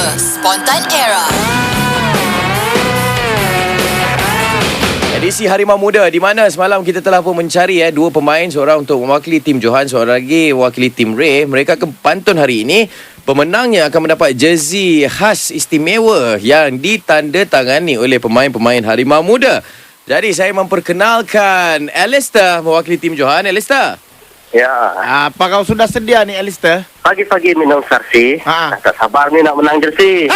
Super Spontan Era. Edisi Harimau Muda di mana semalam kita telah pun mencari dua pemain, seorang untuk mewakili tim Johan, seorang lagi mewakili tim Ray. Mereka akan pantun hari ini. Pemenangnya akan mendapat jersey khas istimewa yang ditandatangani oleh pemain-pemain Harimau Muda. Jadi saya memperkenalkan Alistair mewakili tim Johan. Alistair. Ya. Apa kau sudah sedia ni, Alistair? Pagi-pagi minum sarsi. Tak sabar ni nak menang jersey.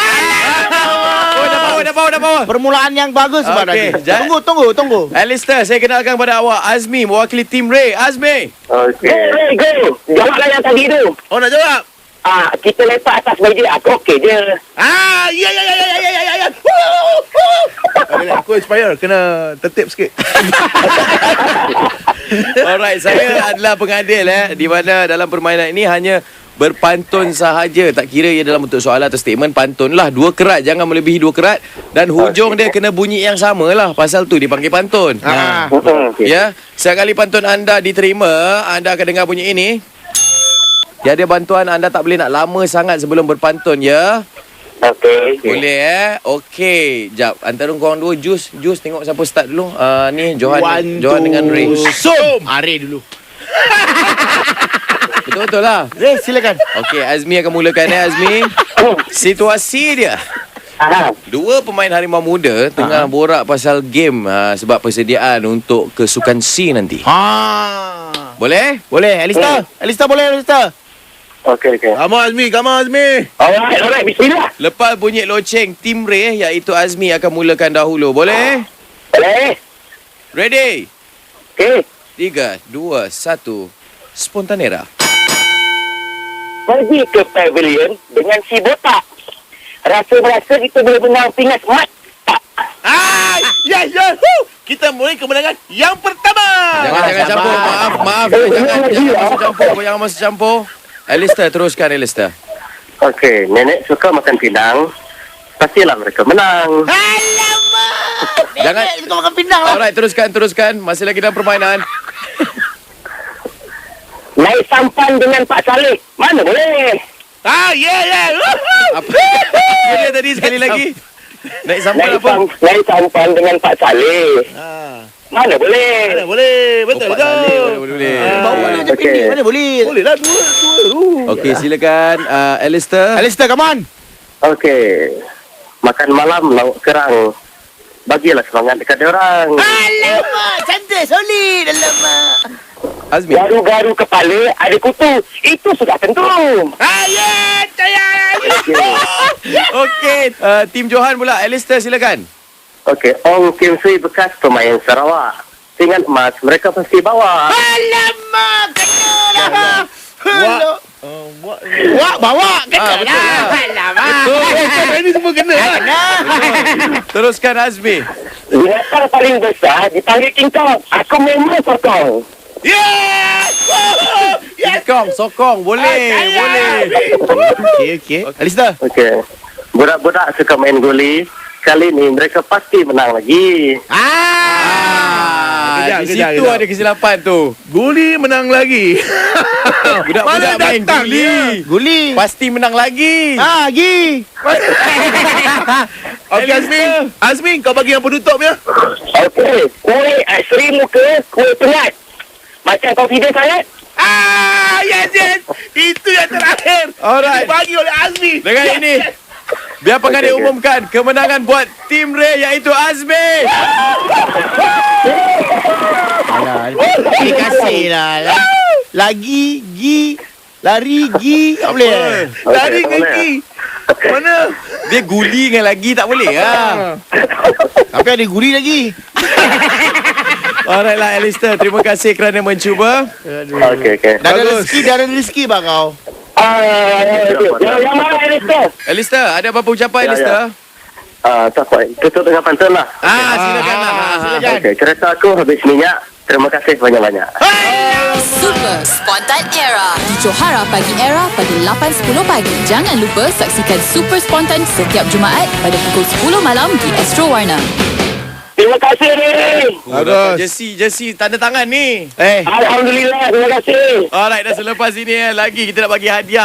Dah bawa. Permulaan yang bagus Okey, sebenarnya. Tunggu. Alistair, saya kenalkan pada awak Azmi mewakili tim Ray. Azmi. Okey. Go. Jawablah yang tadi tu. Oh, nak jawab? Kita lepak atas meja. Aku okey je. Ya. Aku inspire. Kena tertib sikit. Alright, saya adalah pengadil di mana dalam permainan ini hanya berpantun sahaja. Tak kira ia dalam bentuk soalan atau statement, pantunlah 2 kerat, jangan melebihi 2 kerat dan hujung dia kena bunyi yang samalah. Pasal tu dipanggil pantun. Okey. Ya, sekali pantun anda diterima, anda akan dengar bunyi ini. Tiada bantuan, anda tak boleh nak lama sangat sebelum berpantun, ya. Okey. Boleh Okey, jap. Antara korang dua Jus tengok siapa start dulu. Ni Johan dengan Ray. Ray dulu. Betul lah. Ray, silakan. Okey, Azmi akan mulakan Azmi. Situasi dia. Dua pemain Harimau Muda tengah borak pasal game sebab persediaan untuk kesukan C nanti. Boleh? Boleh, Alistair. Alistair boleh, Alistair. Okey. Come on, Azmi. Alright. Bismillah. Lepas bunyi loceng tim Ray iaitu Azmi akan mulakan dahulu. Boleh? Boleh. Ready? Okey. 3, 2, 1. Spontanera. Pergi ke pavilion dengan si botak. Rasa-rasa kita boleh menang pingat mat. Yes. Kita mulai kemenangan yang pertama. Jangan campur. Maaf. Jangan masuk campur. Alistair, teruskan Alistair. Okey, nenek suka makan pindang. Pastilah mereka menang. Alamak. Jangan kita makan pindang lah. Alright, teruskan. Masih lagi dalam permainan. Naik sampan dengan Pak Saleh. Mana boleh? Yeah. Apa dia tadi sekali lagi? Naik sampan apa? Naik sampan dengan Pak Saleh. Mana boleh? Betul Pak tu. Saleh, boleh. Bawa dia Okey. pendek. Mana boleh? Boleh lah, dua. Okey, silakan Alistair. Alistair, come on. Okey. Makan malam lauk kerang. Bagilah semangat dekat dia orang. Alamak, cantik, solid. Alamak. Azmi. Garu-garu kepala ada kutu. Itu sudah tentu. Okey, tim Johan pula. Alistair, silakan. Okey, Ong Kim Sui bekas pemain Sarawak. Ingat emas mereka pasti bawa. Alamak, kena lah. Wak bawa, kena betul lah. lah. Alamak. Betul. Ini semua kena lah. Teruskan Azmi. Binatang paling besar dipanggil King Kong. Aku memang sokong. Yes. Sokong. Boleh. Okey. Alistair. Okey. Budak-budak suka main guli. Kali ni mereka pasti menang lagi. Di situ ada kesilapan tu. Guli menang lagi. Budak-budak main Guli. pasti menang lagi. Gi. Okey, Azmi, kau bagi yang penutup ya. Okey. Kuih asri muka, kuih penat. Macam confident sangat. Yes. Itu yang terakhir. Alright. Dibagi oleh Azmi. Dengan ini, biar pengadil umumkan kemenangan buat tim Ray iaitu Azmi. Kasihlah. Lagi, lari, tak boleh. Lari Okey, boleh. gigi. Mana? Dia guli dengan lagi tak boleh lah. Tapi ada guri lagi. Alright lah Alistair, terima kasih kerana mencuba. Okey. Dah ada rezeki bang kau. Yang mana Alistair? Alistair, ada apa-apa ucapan Alistair? Tak apa. Tutup dengan pantun lah. Silakan lah. Silakan. Okey, kereta aku habis minyak. Terima kasih banyak-banyak. Super Spontan Era di Johara Pagi Era pada 8.10 pagi. Jangan lupa saksikan Super Spontan setiap Jumaat pada pukul 10 malam di Astro Warna. Terima kasih ni. Dapat jersey tanda tangan ni. Alhamdulillah, terima kasih. Alright, dah selepas ini lagi kita nak bagi hadiah.